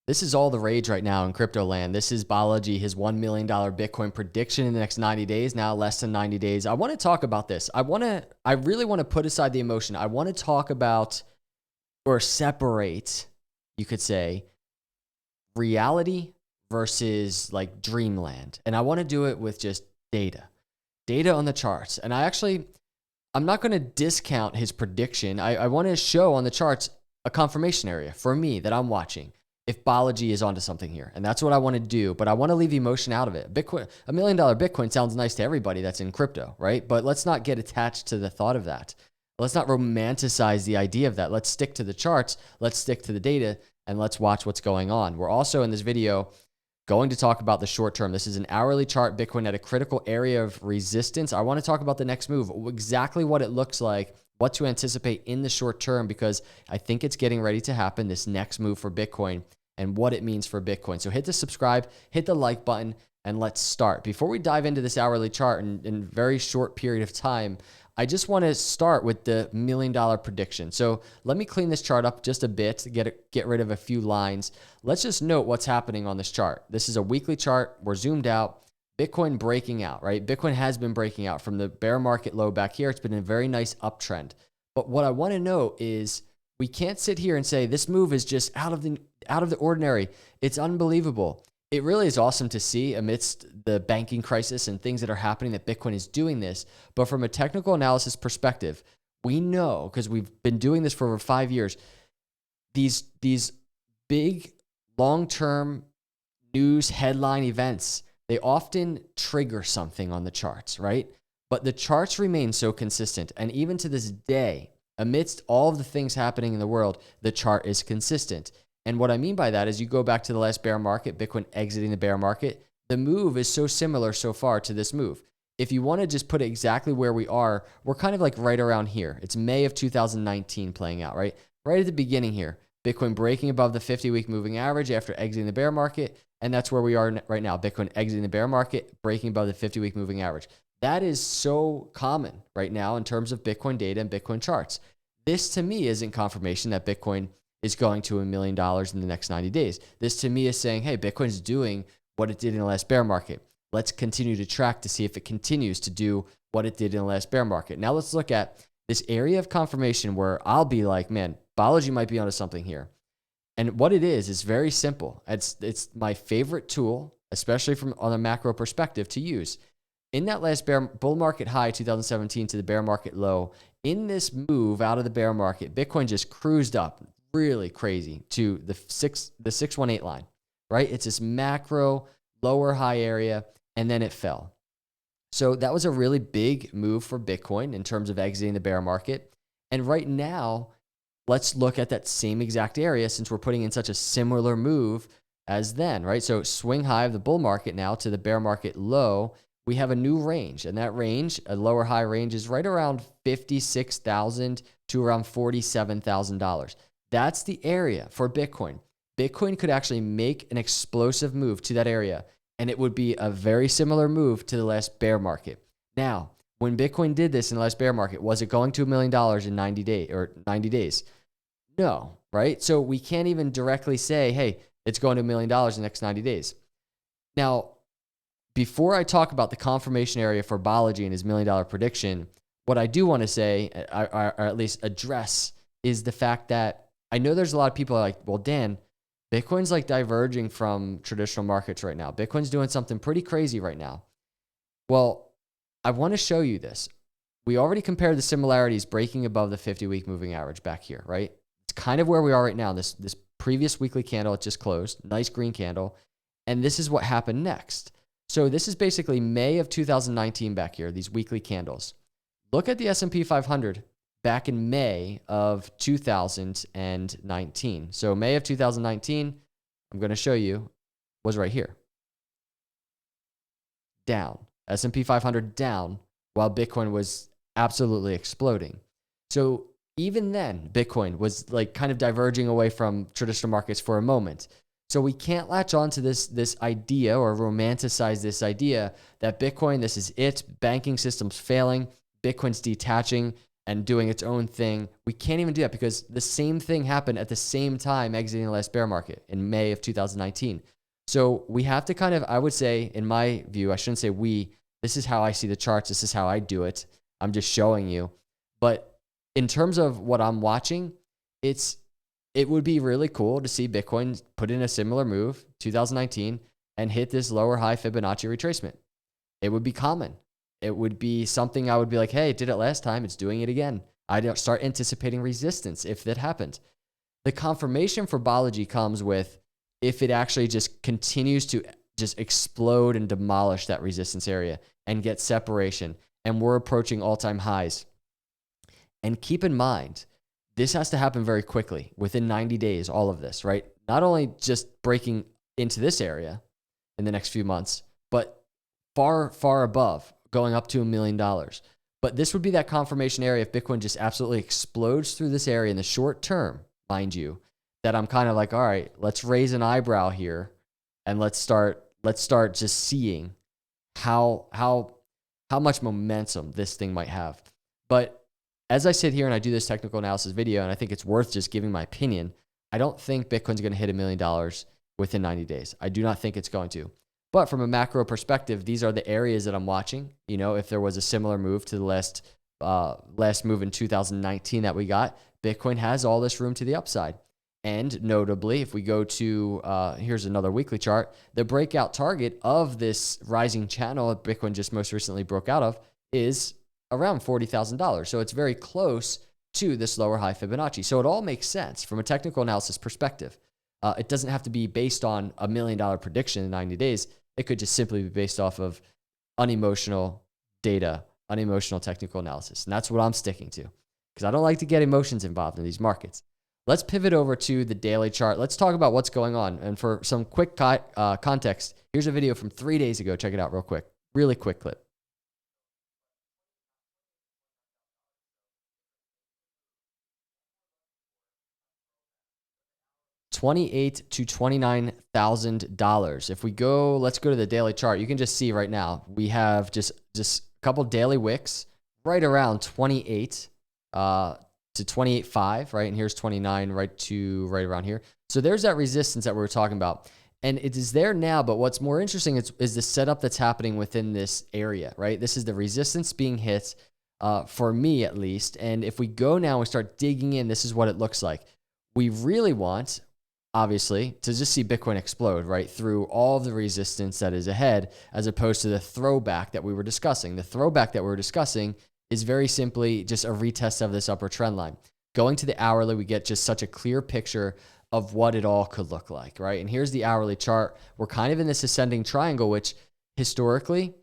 This is all the rage right now in crypto land. This is Balaji, his $1 million Bitcoin prediction in the next 90 days, now less than 90 days. I want to talk about this. I really want to put aside the emotion. I want to talk about or separate, you could say, reality versus like dreamland. And I want to do it with just data on the charts. And I'm not going to discount his prediction. I want to show on the charts a confirmation area for me that I'm watching if Balaji is onto something here. And that's what I want to do, but I want to leave emotion out of it. Bitcoin, $1 million Bitcoin sounds nice to everybody that's in crypto, right? But let's not get attached to the thought of that. Let's not romanticize the idea of that. Let's stick to the charts. Let's stick to the data and let's watch what's going on. We're also in this video going to talk about the short term. This is an hourly chart, Bitcoin at a critical area of resistance. I want to talk about the next move, exactly what it looks like, what to anticipate in the short term, because I think it's getting ready to happen, this next move for Bitcoin and what it means for Bitcoin. So hit the subscribe, hit the like button, and let's start. Before we dive into this hourly chart in a very short period of time, I just want to start with the $1 million prediction. So let me clean this chart up just a bit, get rid of a few lines. Let's just note what's happening on this chart. This is a weekly chart. We're zoomed out. Bitcoin breaking out, right? Bitcoin has been breaking out from the bear market low back here. It's been a very nice uptrend. But what I want to know is we can't sit here and say this move is just out of the ordinary. It's unbelievable. It really is awesome to see amidst the banking crisis and things that are happening that Bitcoin is doing this. But from a technical analysis perspective, we know, because we've been doing this for over 5 years, these big long-term news headline events, they often trigger something on the charts, right? But the charts remain so consistent. And even to this day, amidst all of the things happening in the world, the chart is consistent. And what I mean by that is you go back to the last bear market, Bitcoin exiting the bear market, the move is so similar so far to this move. If you want to just put it exactly where we are, we're kind of like right around here. It's May of 2019 playing out, right? Right at the beginning here, Bitcoin breaking above the 50-week moving average after exiting the bear market. And that's where we are right now. Bitcoin exiting the bear market, breaking above the 50-week moving average. That is so common right now in terms of Bitcoin data and Bitcoin charts. This to me isn't confirmation that Bitcoin is going to $1 million in the next 90 days. This to me is saying, hey, Bitcoin's doing what it did in the last bear market. Let's continue to track to see if it continues to do what it did in the last bear market. Now let's look at this area of confirmation where I'll be like, man, Balaji might be onto something here. And what it is very simple. It's my favorite tool, especially from on a macro perspective, to use. In that last bull market high, 2017 to the bear market low, in this move out of the bear market, Bitcoin just cruised up really crazy to the 618 line, right? It's this macro lower high area, and then it fell. So that was a really big move for Bitcoin in terms of exiting the bear market. And right now, let's look at that same exact area since we're putting in such a similar move as then, right? So swing high of the bull market now to the bear market low, we have a new range. And that range, a lower high range, is right around $56,000 to around $47,000. That's the area for Bitcoin. Bitcoin could actually make an explosive move to that area, and it would be a very similar move to the last bear market. Now, when Bitcoin did this in the last bear market, was it going to $1 million in 90 days? No, right? So we can't even directly say, hey, it's going to $1 million in the next 90 days. Now, before I talk about the confirmation area for Balaji and his $1 million prediction, what I do want to say, or at least address, is the fact that I know there's a lot of people like, well, Dan, Bitcoin's like diverging from traditional markets right now. Bitcoin's doing something pretty crazy right now. Well, I want to show you this. We already compared the similarities breaking above the 50-week moving average back here, right? It's kind of where we are right now. This previous weekly candle, it just closed. Nice green candle. And this is what happened next. So this is basically May of 2019 back here, these weekly candles. Look at the S&P 500 back in May of 2019. So May of 2019, I'm going to show you, was right here. Down. S&P 500 down while Bitcoin was absolutely exploding. So even then, Bitcoin was like kind of diverging away from traditional markets for a moment. So we can't latch on to this idea or romanticize this idea that Bitcoin, this is it, banking system's failing, Bitcoin's detaching, and doing its own thing. We can't even do that because the same thing happened at the same time exiting the last bear market in May of 2019. So we have to kind of, I would say, in my view, I shouldn't say we, this is how I see the charts. This is how I do it. I'm just showing you. But in terms of what I'm watching, it would be really cool to see Bitcoin put in a similar move, 2019, and hit this lower high Fibonacci retracement. It would be common. It would be something I would be like, hey, it did it last time. It's doing it again. I'd start anticipating resistance if that happened. The confirmation for Balaji comes with if it actually just continues to just explode and demolish that resistance area and get separation. And we're approaching all-time highs. And keep in mind, this has to happen very quickly, within 90 days, all of this, right? Not only just breaking into this area in the next few months, but far, far above, going up to $1 million. But this would be that confirmation area if Bitcoin just absolutely explodes through this area in the short term, mind you, that I'm kind of like, all right, let's raise an eyebrow here and let's start just seeing how much momentum this thing might have. But as I sit here and I do this technical analysis video, and I think it's worth just giving my opinion, I don't think Bitcoin's going to hit $1 million within 90 days. I do not think it's going to. But from a macro perspective, these are the areas that I'm watching. You know, if there was a similar move to the last move in 2019 that we got, Bitcoin has all this room to the upside. And notably, if we go to, here's another weekly chart, the breakout target of this rising channel that Bitcoin just most recently broke out of is around $40,000. So it's very close to this lower high Fibonacci. So it all makes sense from a technical analysis perspective. It doesn't have to be based on $1 million prediction in 90 days. It could just simply be based off of unemotional data, unemotional technical analysis. And that's what I'm sticking to because I don't like to get emotions involved in these markets. Let's pivot over to the daily chart. Let's talk about what's going on. And for some quick context, here's a video from 3 days ago. Check it out real quick. Really quick clip. $28,000 to $29,000. If we go, let's go to the daily chart. You can just see right now, we have just a couple daily wicks right around 28 to 28.5, right? And here's 29 right around here. So there's that resistance that we were talking about. And it is there now, but what's more interesting is the setup that's happening within this area, right? This is the resistance being hit, for me at least. And if we go now and we start digging in, this is what it looks like. We really want, obviously, to just see Bitcoin explode, right, through all the resistance that is ahead, as opposed to the throwback that we were discussing. The throwback that we were discussing is very simply just a retest of this upper trend line. Going to the hourly, we get just such a clear picture of what it all could look like, right? And here's the hourly chart. We're kind of in this ascending triangle, which historically,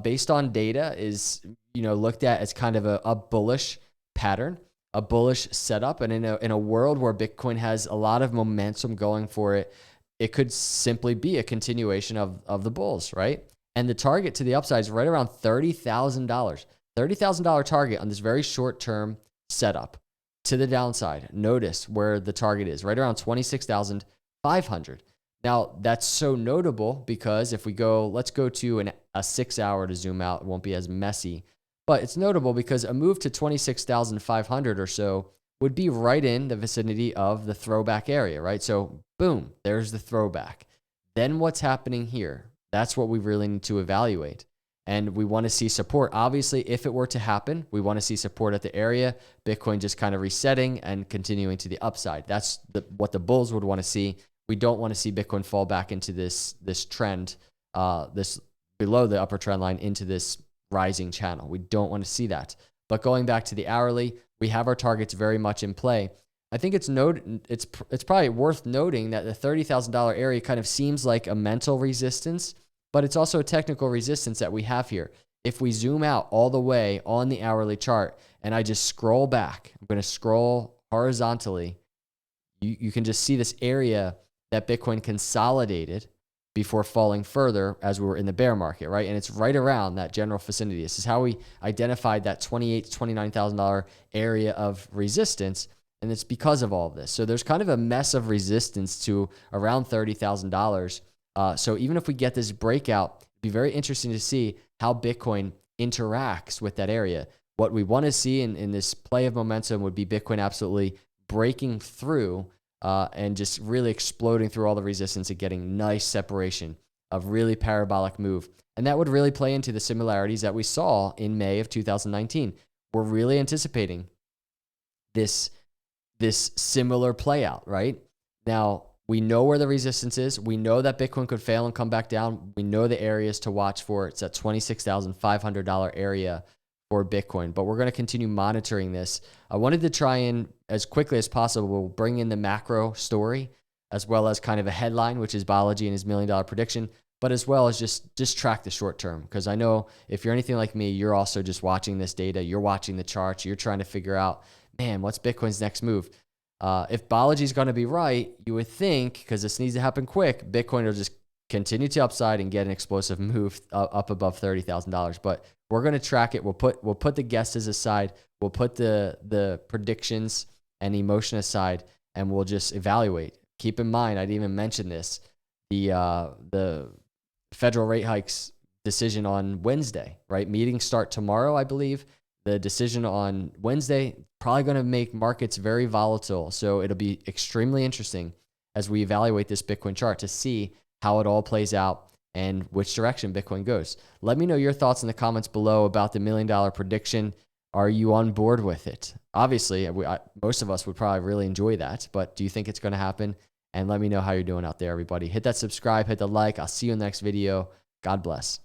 based on data, is looked at as kind of a bullish pattern, a bullish setup. And in a world where Bitcoin has a lot of momentum going for it, it could simply be a continuation of the bulls, right? And the target to the upside is right around $30,000. $30,000 target on this very short-term setup. To the downside, notice where the target is, right around 26,500. Now, that's so notable because if we go, let's go to a 6 hour to zoom out. It won't be as messy. But it's notable because a move to 26,500 or so would be right in the vicinity of the throwback area, right? So boom, there's the throwback. Then what's happening here? That's what we really need to evaluate. And we want to see support. Obviously, if it were to happen, we want to see support at the area, Bitcoin just kind of resetting and continuing to the upside. That's what the bulls would want to see. We don't want to see Bitcoin fall back into this trend, this below the upper trend line into this rising channel. We don't want to see that. But going back to the hourly, we have our targets very much in play. I think it's probably worth noting that the $30,000 area kind of seems like a mental resistance, but it's also a technical resistance that we have here. If we zoom out all the way on the hourly chart and I just scroll back, I'm going to scroll horizontally, you can just see this area that Bitcoin consolidated before falling further as we were in the bear market, right? And it's right around that general vicinity. This is how we identified that $28,000 to $29,000 area of resistance, and it's because of all of this. So there's kind of a mess of resistance to around $30,000. So even if we get this breakout, it'd be very interesting to see how Bitcoin interacts with that area. what we want to see in this play of momentum would be Bitcoin absolutely breaking through and just really exploding through all the resistance and getting nice separation of really parabolic move. And that would really play into the similarities that we saw in May of 2019. We're really anticipating this similar play out, right? Now, we know where the resistance is. We know that Bitcoin could fail and come back down. We know the areas to watch for. It's at $26,500 area for Bitcoin, but we're going to continue monitoring this. I wanted to try and, as quickly as possible, bring in the macro story, as well as kind of a headline, which is Balaji and his $1 million prediction, but as well as just track the short term. Because I know if you're anything like me, you're also just watching this data, you're watching the charts, you're trying to figure out, man, what's Bitcoin's next move? If Balaji is going to be right, you would think, because this needs to happen quick, Bitcoin will just continue to upside and get an explosive move up above $30,000. But we're going to track it. We'll put the guesses aside. We'll put the predictions and emotion aside, and we'll just evaluate. Keep in mind, I didn't even mention this, the federal rate hikes decision on Wednesday, right? Meetings start tomorrow, I believe. The decision on Wednesday probably going to make markets very volatile. So it'll be extremely interesting as we evaluate this Bitcoin chart to see how it all plays out and which direction Bitcoin goes. Let me know your thoughts in the comments below about the $1 million prediction. Are you on board with it? Obviously, most of us would probably really enjoy that, but do you think it's going to happen? And let me know how you're doing out there, everybody. Hit that subscribe, hit the like. I'll see you in the next video. God bless.